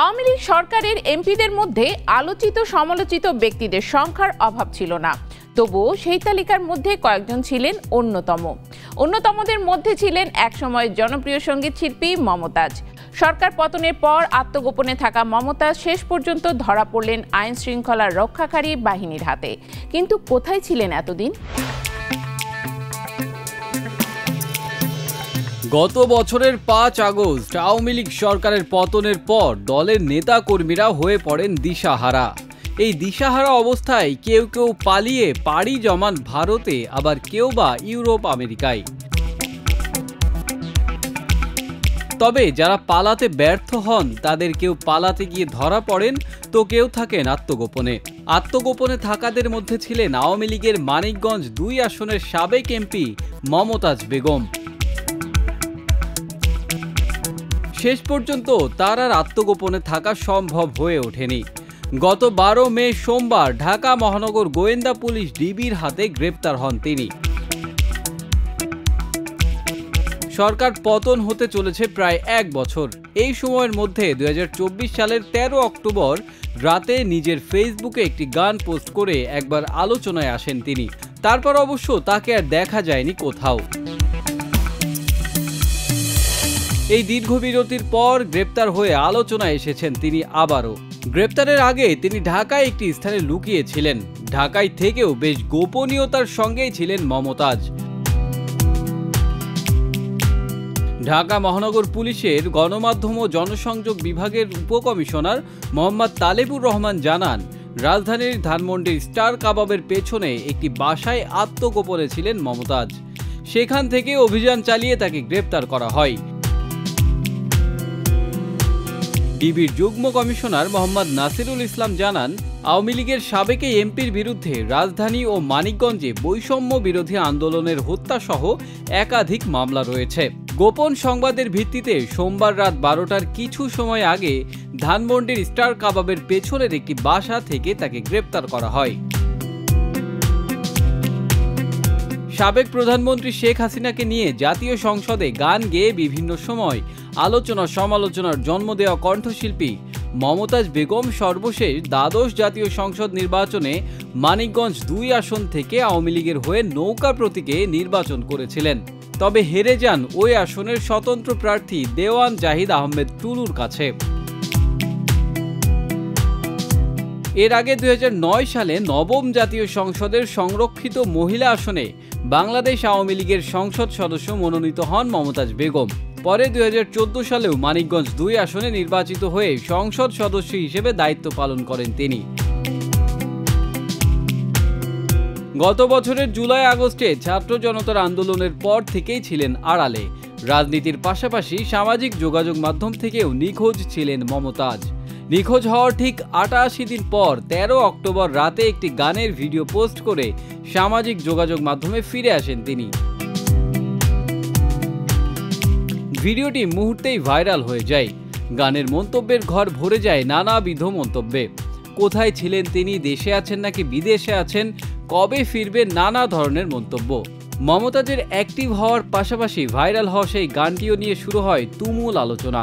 আওয়ামী লীগ সরকারের এমপিদের মধ্যে আলোচিত সমালোচিত ব্যক্তিদের সংখ্যার অভাব ছিল না, তবুও সেই তালিকার মধ্যে কয়েকজন ছিলেন অন্যতমদের মধ্যে ছিলেন একসময় জনপ্রিয় সঙ্গীত শিল্পী মমতাজ। সরকার পতনের পর আত্মগোপনে থাকা মমতাজ শেষ পর্যন্ত ধরা পড়লেন আইন শৃঙ্খলা রক্ষাকারী বাহিনীর হাতে। কিন্তু কোথায় ছিলেন এতদিন? গত বছরের 5 আগস্ট আওয়ামী লীগ সরকারের পতনের পর দলের নেতা কর্মীরা হয়ে পড়েন দিশাহারা। এই দিশাহারা অবস্থায় কেউ কেউ পালিয়ে পাড়ি জমান ভারতে, আবার কেউ বা ইউরোপ আমেরিকায়। তবে যারা পালাতে ব্যর্থ হন তাদের কেউ পালাতে গিয়ে ধরা পড়েন, তো কেউ থাকেন আত্মগোপনে থাকাদের মধ্যে ছিলেন আওয়ামী লীগের মানিকগঞ্জ 2 আসনের সাবেক এমপি মমতাজ বেগম। শেষ পর্যন্ত তার আর আত্মগোপনে থাকা সম্ভব হয়ে ওঠেনি। গত 12 মে সোমবার ঢাকা মহানগর গোয়েন্দা পুলিশ ডিবির হাতে গ্রেপ্তার হন তিনি। সরকার পতন হতে চলেছে প্রায় 1 বছর। এই সময়ের মধ্যে 2024 সালের 13 অক্টোবর রাতে নিজের ফেসবুকে একটি গান পোস্ট করে একবার আলোচনায় আসেন তিনি। তারপর অবশ্য তাকে আর দেখা যায়নি কোথাও। এই দীর্ঘ বিরতির পর গ্রেপ্তার হয়ে আলোচনায় এসেছেন তিনি আবারও। গ্রেপ্তারের আগে তিনি ঢাকায় একটি স্থানে লুকিয়েছিলেন। ঢাকায় থেকেও বেশ গোপনীয়তার সঙ্গেই ছিলেন মমতাজ। ঢাকা মহানগর পুলিশের গণমাধ্যম ও জনসংযোগ বিভাগের উপকমিশনার মোহাম্মদ তালেবুর রহমান জানান, রাজধানীর ধানমন্ডির স্টার কাবাবের পেছনে একটি বাসায় আত্মগোপনে ছিলেন মমতাজ। সেখান থেকে অভিযান চালিয়ে তাকে গ্রেপ্তার করা হয়। ডিবির যুগ্ম কমিশনার মোহাম্মদ নাসিরুল ইসলাম জানান, আওয়ামী লীগের সাবেক এমপির বিরুদ্ধে রাজধানী ও মানিকগঞ্জে বৈষম্য বিরোধী আন্দোলনের হত্যা সহ একাধিক মামলা রয়েছে। গোপন সংবাদের ভিত্তিতে সোমবার রাত 12টার কিছু সময় আগে ধানমন্ডির স্টার কাবাবের পেছনের একটি বাসা থেকে তাকে গ্রেপ্তার করা হয়। সাবেক প্রধানমন্ত্রী শেখ হাসিনাকে নিয়ে জাতীয় সংসদে গান গেয়ে বিভিন্ন সময় আলোচনা সমালোচনার জন্ম দেওয়া কণ্ঠশিল্পী মমতাজ বেগম সর্বশেষ দ্বাদশ জাতীয় সংসদ নির্বাচনে মানিকগঞ্জ 2 আসন থেকে আওয়ামী লীগের হয়ে নৌকা প্রতীকে নির্বাচন করেছিলেন। তবে হেরে যান ওই আসনের স্বতন্ত্র প্রার্থী দেওয়ান জাহিদ আহমেদ টুলুর কাছে। এর আগে 2009 সালে নবম জাতীয় সংসদের সংরক্ষিত মহিলা আসনে বাংলাদেশ আওয়ামী লীগের সংসদ সদস্য মনোনীত হন মমতাজ বেগম। পরে 2014 সালেও মানিকগঞ্জ 2 আসনে নির্বাচিত হয়ে সংসদ সদস্য হিসেবে দায়িত্ব পালন করেন তিনি। গত বছরের জুলাই আগস্টে ছাত্র জনতার আন্দোলনের পর থেকেই ছিলেন আড়ালে। রাজনীতির পাশাপাশি সামাজিক যোগাযোগ মাধ্যম থেকেও নিখোঁজ ছিলেন মমতাজ। নিখোঁজ হওয়ার ঠিক 88 দিন পর 13 অক্টোবর রাতে একটি গানের ভিডিও পোস্ট করে সামাজিক যোগাযোগ মাধ্যমে ফিরে আসেন তিনি। ভিডিওটি মুহূর্তেই ভাইরাল হয়ে যায়। গানের মন্তব্যের ঘর ভরে যায় নানাবিধ মন্তব্যে। কোথায় ছিলেন তিনি, দেশে আছেন নাকি বিদেশে আছেন, কবে ফিরবেন, নানা ধরনের মন্তব্য। মমতাজের অ্যাক্টিভ হওয়ার পাশাপাশি ভাইরাল হওয়া সেই গানটিও নিয়ে শুরু হয় তুমুল আলোচনা।